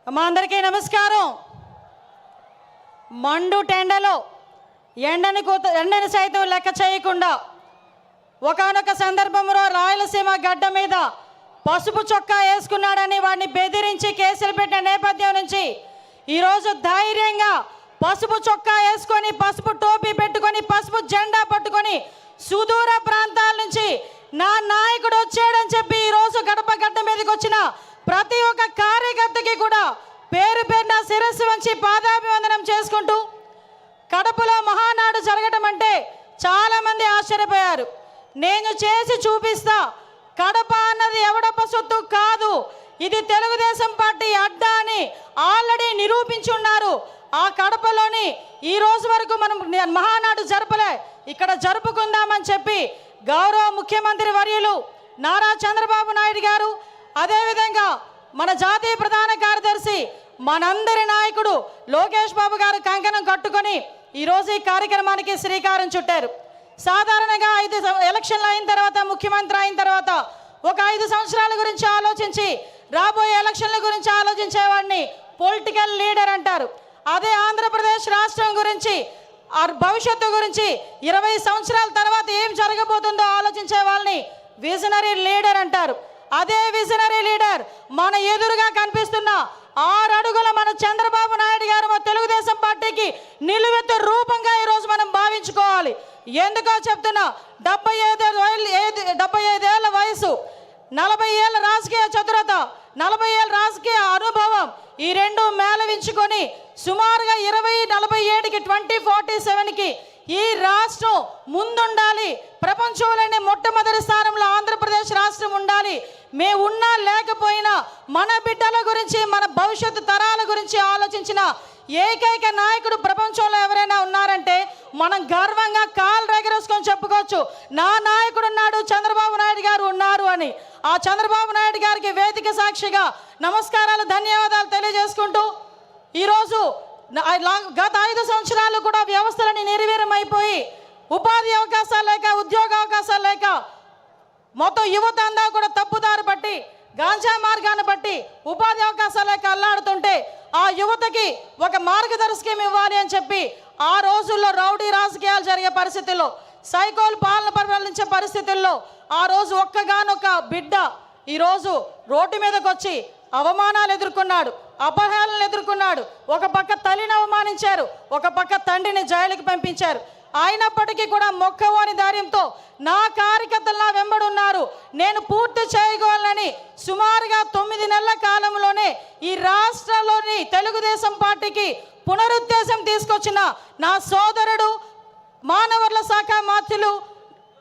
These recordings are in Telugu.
మా అందరికీ నమస్కారం. మండు టెండలో ఎండని సైతం లెక్క చేయకుండా ఒకానొక సందర్భంలో రాయలసీమ గడ్డ మీద పసుపు చొక్కా వేసుకున్నాడని వాడిని బెదిరించి కేసులు పెట్టిన నేపథ్యం నుంచి ఈరోజు ధైర్యంగా పసుపు చొక్కా వేసుకొని పసుపు టోపీ పెట్టుకొని పసుపు జెండా పట్టుకొని సుదూర ప్రాంతాల నుంచి నా నాయకుడు వచ్చాడని చెప్పి ఈరోజు గడప గడ్డ మీదకి వచ్చిన ప్రతి ఒక్క కార్యకర్తకి కూడా పేరు పేరున శిరస్సు వంచి పాదాభివందనం చేసుకుంటూ కడపలో మహానాడు జరగడం అంటే చాలామంది ఆశ్చర్యపోయారు. నేను చేసి చూపిస్తా, కడప అన్నది ఎవడప్ప సొత్తు కాదు, ఇది తెలుగుదేశం పార్టీ అడ్డా అని ఆల్రెడీ నిరూపించున్నారు. ఆ కడపలోని ఈ రోజు వరకు మనం మహానాడు జరపలే, ఇక్కడ జరుపుకుందామని చెప్పి గౌరవ ముఖ్యమంత్రి వర్యులు నారా చంద్రబాబు నాయుడు గారు, అదేవిధంగా మన జాతీయ ప్రధాన కార్యదర్శి మనందరి నాయకుడు లోకేష్ బాబు గారు కంకణం కట్టుకొని ఈరోజు ఈ కార్యక్రమానికి శ్రీకారం చుట్టారు. సాధారణంగా 5 ఎలక్షన్లు అయిన తర్వాత, ముఖ్యమంత్రి అయిన తర్వాత ఒక 5 సంవత్సరాల గురించి ఆలోచించి రాబోయే ఎలక్షన్ల గురించి ఆలోచించేవాడిని పొలిటికల్ లీడర్ అంటారు. అదే ఆంధ్రప్రదేశ్ రాష్ట్రం గురించి, భవిష్యత్తు గురించి 20 సంవత్సరాల తర్వాత ఏం జరగబోతుందో ఆలోచించే వాళ్ళని విజనరీ లీడర్ అంటారు. అదే విజనరీ లీడర్ మన ఎదురుగా కనిపిస్తున్న 6 అడుగుల మన చంద్రబాబు నాయుడు గారు మా తెలుగుదేశం పార్టీకి నిలువెత్తు రూపంగా ఈరోజు మనం భావించుకోవాలి. ఎందుకో చెప్తున్నా, 75 ఏళ్ళ వయసు, 40 ఏళ్ళ రాజకీయ చతురత, 40 ఏళ్ళ రాజకీయ అనుభవం, ఈ రెండు మేళవించుకొని సుమారుగా 2047కి 2047కి ఈ రాష్ట్రం ముందుండాలి, ప్రపంచంలోనే మొట్టమొదటి స్థానంలో ఆంధ్రప్రదేశ్ రాష్ట్రం ఉండాలి. మేము ఉన్నా లేకపోయినా మన బిడ్డల గురించి, మన భవిష్యత్తు తరాల గురించి ఆలోచించిన ఏకైక నాయకుడు ప్రపంచంలో ఎవరైనా ఉన్నారంటే మనం గర్వంగా కాలు రెగరేసుకొని చెప్పుకోవచ్చు, నా నాయకుడు ఉన్నాడు, చంద్రబాబు నాయుడు గారు ఉన్నారు అని. ఆ చంద్రబాబు నాయుడు గారికి వేదిక సాక్షిగా నమస్కారాలు, ధన్యవాదాలు తెలియజేసుకుంటూ ఈరోజు గత 5 సంవత్సరాలు కూడా వ్యవస్థలని నిర్వీర్యమైపోయి ఉపాధి అవకాశాలు లేక, ఉద్యోగ అవకాశాలు లేక మొత్తం యువత అంతా కూడా తప్పుదారి బట్టి, గాంజా మార్గాన్ని బట్టి ఉపాధి అవకాశాలు లేక అల్లాడుతుంటే ఆ యువతకి ఒక మార్గదర్శకం ఇవ్వాలి అని చెప్పి ఆ రోజుల్లో రౌడీ రాజకీయాలు జరిగే పరిస్థితుల్లో, సైకోలు పాలన పరిపాలించే పరిస్థితుల్లో ఆ రోజు ఒక్కగానొక్క బిడ్డ ఈరోజు రోడ్డు మీదకి వచ్చి అవమానాలు ఎదుర్కొన్నాడు, అపహేళనలు ఎదుర్కొన్నాడు. ఒక పక్క తల్లిని అవమానించారు, ఒక పక్క తండ్రిని జైలుకి పంపించారు. అయినప్పటికీ కూడా మొక్కవోని ధైర్యంతో నా కార్యకర్తలు నా వెంబడున్నారు, నేను పూర్తి చేయగలనని సుమారుగా 9 నెలల కాలంలోనే ఈ రాష్ట్రంలోని తెలుగుదేశం పార్టీకి పునరుద్ధేశం తీసుకొచ్చిన నా సోదరుడు, మానవవనరుల శాఖ మంత్రులు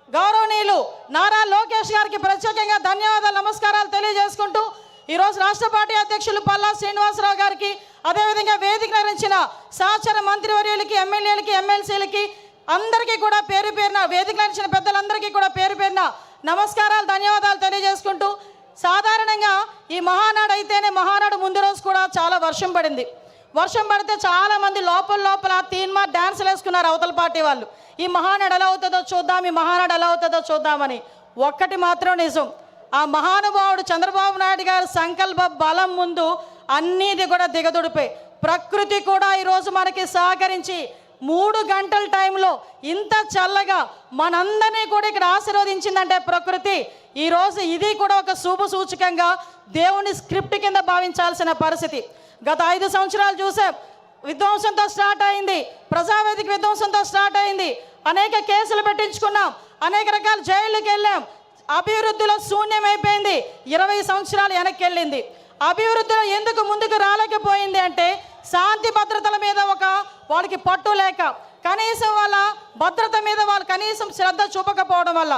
గౌరవనీయులు నారా లోకేష్ గారికి ప్రత్యేకంగా ధన్యవాదాలు, నమస్కారాలు తెలియజేసుకుంటూ ఈరోజు రాష్ట్ర పార్టీ అధ్యక్షులు పల్లా శ్రీనివాసరావు గారికి, అదేవిధంగా వేదిక నిర్వహించిన సహచర మంత్రివర్యులకి, ఎమ్మెల్యేలకి, ఎమ్మెల్సీలకి అందరికీ కూడా పేరు పేరున, వేదిక నిర్వహించిన పెద్దలందరికీ కూడా పేరు పేరున నమస్కారాలు, ధన్యవాదాలు తెలియజేసుకుంటూ, సాధారణంగా ఈ మహానాడు అయితేనే మహానాడు ముందు రోజు కూడా చాలా వర్షం పడింది. వర్షం పడితే చాలామంది లోపల తీన్మా డ్యాన్సులు వేసుకున్నారు అవతల పార్టీ వాళ్ళు. ఈ మహానాడు ఎలా అవుతుందో చూద్దాం, ఈ మహానాడు ఎలా అవుతుందో చూద్దామని. ఒక్కటి మాత్రం నిజం, ఆ మహానుభావుడు చంద్రబాబు నాయుడు గారి సంకల్ప బలం ముందు అన్నిది కూడా దిగదుడిపోయి, ప్రకృతి కూడా ఈరోజు మనకి సహకరించి 3 గంటల టైంలో ఇంత చల్లగా మనందరినీ కూడా ఇక్కడ ఆశీర్వదించిందంటే ప్రకృతి, ఈరోజు ఇది కూడా ఒక శుభ సూచకంగా దేవుని స్క్రిప్ట్ కింద భావించాల్సిన పరిస్థితి. గత 5 సంవత్సరాలు చూసాం, విధ్వంసంతో స్టార్ట్ అయింది, ప్రజావేదిక విధ్వంసంతో స్టార్ట్ అయింది, అనేక కేసులు పెట్టించుకున్నాం, అనేక రకాల జైళ్ళకి వెళ్ళాం, అభివృద్ధిలో శూన్యమైపోయింది, 20 సంవత్సరాలు వెనక్కి వెళ్ళింది. అభివృద్ధిలో ఎందుకు ముందుకు రాలేకపోయింది అంటే శాంతి భద్రతల మీద వాళ్ళకి పట్టు లేక, కనీసం వాళ్ళ భద్రత మీద వాళ్ళు కనీసం శ్రద్ధ చూపకపోవడం వల్ల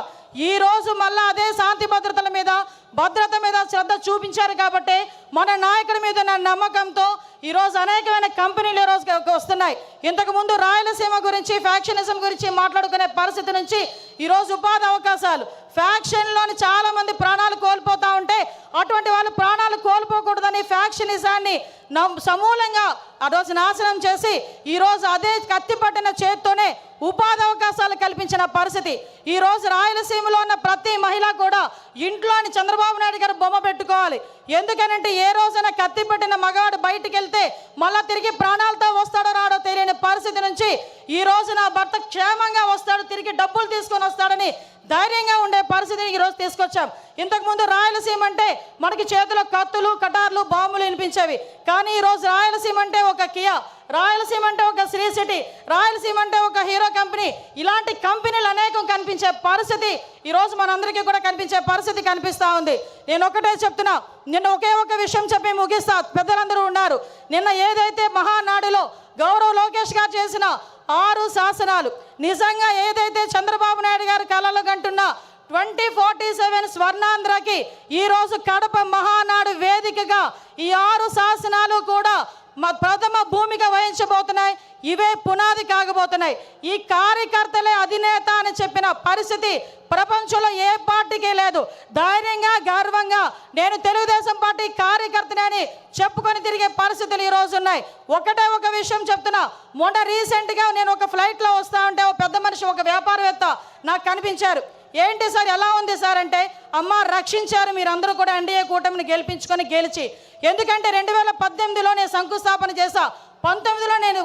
ఈరోజు మళ్ళీ అదే శాంతి భద్రతల మీద, భద్రత మీద శ్రద్ధ చూపించారు. కాబట్టి మన నాయకుడి మీద నా నమ్మకంతో ఈరోజు అనేకమైన కంపెనీలు ఈరోజు వస్తున్నాయి. ఇంతకుముందు రాయలసీమ గురించి, ఫ్యాక్షనిజం గురించి మాట్లాడుకునే పరిస్థితి నుంచి ఈరోజు ఉపాధి అవకాశాలు, ఫ్యాక్షన్లోని చాలామంది ప్రాణాలు కోల్పోతూ ఉంటే అటువంటి వాళ్ళు ప్రాణాలు కోల్పోకూడదని ఫ్యాక్షనిజాన్ని సమూలంగా ఆ రోజు నాశనం చేసి ఈరోజు అదే కత్తి పట్టిన చేత్తోనే ఉపాధి అవకాశాలు కల్పించిన పరిస్థితి. ఈరోజు రాయలసీమలో ఉన్న ప్రతి మహిళ కూడా ఇంట్లోని చంద్రబాబు నాయుడు గారు బొమ్మ పెట్టుకోవాలి. ఎందుకనంటే ఏ రోజైనా కత్తి పట్టిన మగవాడు బయటికి వెళ్తే మళ్ళా తిరిగి ప్రాణాలతో వస్తాడో రాడో తెలియని పరిస్థితి నుంచి ఈ రోజు నా భర్త క్షేమంగా వస్తాడు, తిరిగి డబ్బులు తీసుకొని వస్తాడని ధైర్యంగా ఉండే పరిస్థితిని ఈరోజు తీసుకొచ్చాం. ఇంతకుముందు రాయలసీమ అంటే మనకి చేతిలో కత్తులు, కటార్లు, బాంబులు వినిపించేవి. కానీ ఈరోజు రాయలసీమ అంటే ఒక కియా, రాయలసీమ అంటే ఒక శ్రీ సిటీ, రాయలసీమ అంటే ఒక హీరో కంపెనీ, ఇలాంటి కంపెనీలు అనేకం కనిపించే పరిస్థితి ఈరోజు మనందరికీ కూడా కనిపించే పరిస్థితి కనిపిస్తూ ఉంది. నేను ఒకటే చెప్తున్నా, నిన్న ఒకే ఒక విషయం చెప్పి ముగిస్తా. పెద్దలందరూ ఉన్నారు. నిన్న ఏదైతే మహానాడులో గౌరవ లోకేష్ గారు చేసిన 6 శాసనాలు, నిజంగా ఏదైతే చంద్రబాబు నాయుడు గారు కలలు కంటున్న 2047 స్వర్ణాంధ్రకి ఈరోజు కడప మహానాడు వేదికగా ఈ 6 శాసనాలు కూడా ప్రథమ భూమిక వహించబోతున్నాయి. ఇవే పునాది కాగబోతున్నాయి. ఈ కార్యకర్తలే అధినేత అని చెప్పిన పరిస్థితి ప్రపంచంలో ఏ పార్టీకి లేదు. ధైర్యంగా, గర్వంగా నేను తెలుగుదేశం పార్టీ కార్యకర్తనని చెప్పుకొని తిరిగే పరిస్థితులు ఈరోజు ఉన్నాయి. ఒకటే ఒక విషయం చెప్తున్నా. మొన్న రీసెంట్గా నేను ఒక ఫ్లైట్లో వస్తా ఉంటే ఒక పెద్ద మనిషి, ఒక వ్యాపారవేత్త నాకు కనిపించారు. ఏంటి సార్ ఎలా ఉంది సార్ అంటే, అమ్మ రక్షించారు మీరందరూ కూడా ఎన్డీఏ కూటమిని గెలిచి. ఎందుకంటే 2018లో నేను శంకుస్థాపన చేశా. 19లో నేను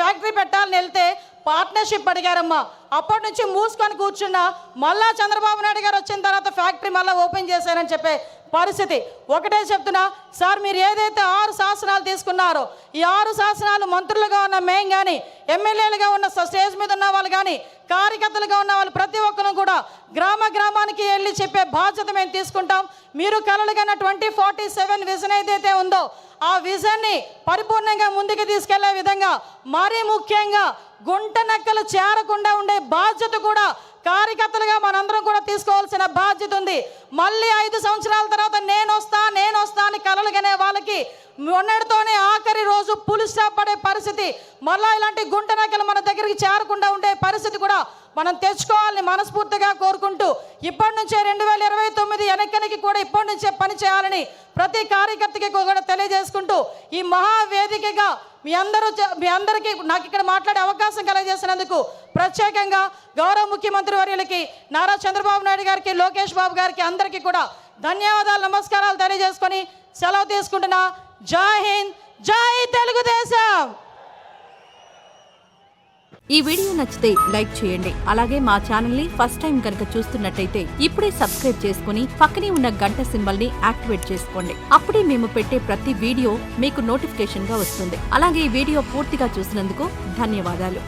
ఫ్యాక్టరీ పెట్టాలని వెళ్తే పార్ట్నర్షిప్ అడిగారమ్మా. అప్పటి నుంచి మూసుకొని కూర్చున్నా. మళ్ళా చంద్రబాబు నాయుడు గారు వచ్చిన తర్వాత ఫ్యాక్టరీ మళ్ళీ ఓపెన్ చేశారని చెప్పే పరిస్థితి. ఒకటే చెప్తున్నా సార్, మీరు ఏదైతే 6 శాసనాలు తీసుకున్నారో ఈ 6 శాసనాలు మంత్రులుగా ఉన్న మేము కానీ, ఎమ్మెల్యేలుగా ఉన్న స్టేజ్ మీద ఉన్న వాళ్ళు కానీ, కార్యకర్తలుగా ఉన్న వాళ్ళు ప్రతి ఒక్కరు కూడా గ్రామానికి వెళ్ళి చెప్పే బాధ్యత మేము తీసుకుంటాం. మీరు కలలుగన్న 2047 విజన్ ఏదైతే ఉందో ఆ విజన్ని పరిపూర్ణంగా ముందుకు తీసుకెళ్లే విధంగా, మరీ ముఖ్యంగా గుంట నక్కలు చేరకుండా ఉండే బాధ్యత కూడా కార్యకర్తలుగా మనందరం కూడా తీసుకోవాల్సిన బాధ్యత ఉంది. మళ్ళీ 5 సంవత్సరాల తర్వాత నేను వస్తా అని కలలుగనే వాళ్ళకి మొన్నటితోనే ఆఖరి రోజు పులి స్టాప్ పడే పరిస్థితి, మళ్ళీ ఇలాంటి గుంట నక్కలు మన దగ్గరికి చేరకుండా ఉండే పరిస్థితి కూడా మనం తెచ్చుకోవాలని మనస్ఫూర్తిగా కోరుకుంటూ, ఇప్పటి నుంచే 2029 ఎన్నికలకి కూడా ఇప్పటి నుంచే పని చేయాలని ప్రతి కార్యకర్తకి కూడా తెలియజేసుకుంటూ, ఈ మహావేదికగా మీ అందరికీ నాకు ఇక్కడ మాట్లాడే అవకాశం కలగజేసినందుకు ప్రత్యేకంగా గౌరవ ముఖ్యమంత్రి వర్యులకి, నారా చంద్రబాబు నాయుడు గారికి, లోకేష్ బాబు గారికి అందరికీ కూడా ధన్యవాదాలు, నమస్కారాలు తెలియజేసుకొని సెలవు తీసుకుంటున్నా. జై హింద్, జై తెలుగుదేశం. ఈ వీడియో నచ్చితే లైక్ చేయండి. అలాగే మా ఛానల్ ని ఫస్ట్ టైం కనుక చూస్తున్నట్టయితే ఇప్పుడే సబ్స్క్రైబ్ చేసుకుని పక్కనే ఉన్న గంట సింబల్ ని యాక్టివేట్ చేసుకోండి. అప్పుడే మేము పెట్టే ప్రతి వీడియో మీకు నోటిఫికేషన్ గా వస్తుంది. అలాగే ఈ వీడియో పూర్తిగా చూసినందుకు ధన్యవాదాలు.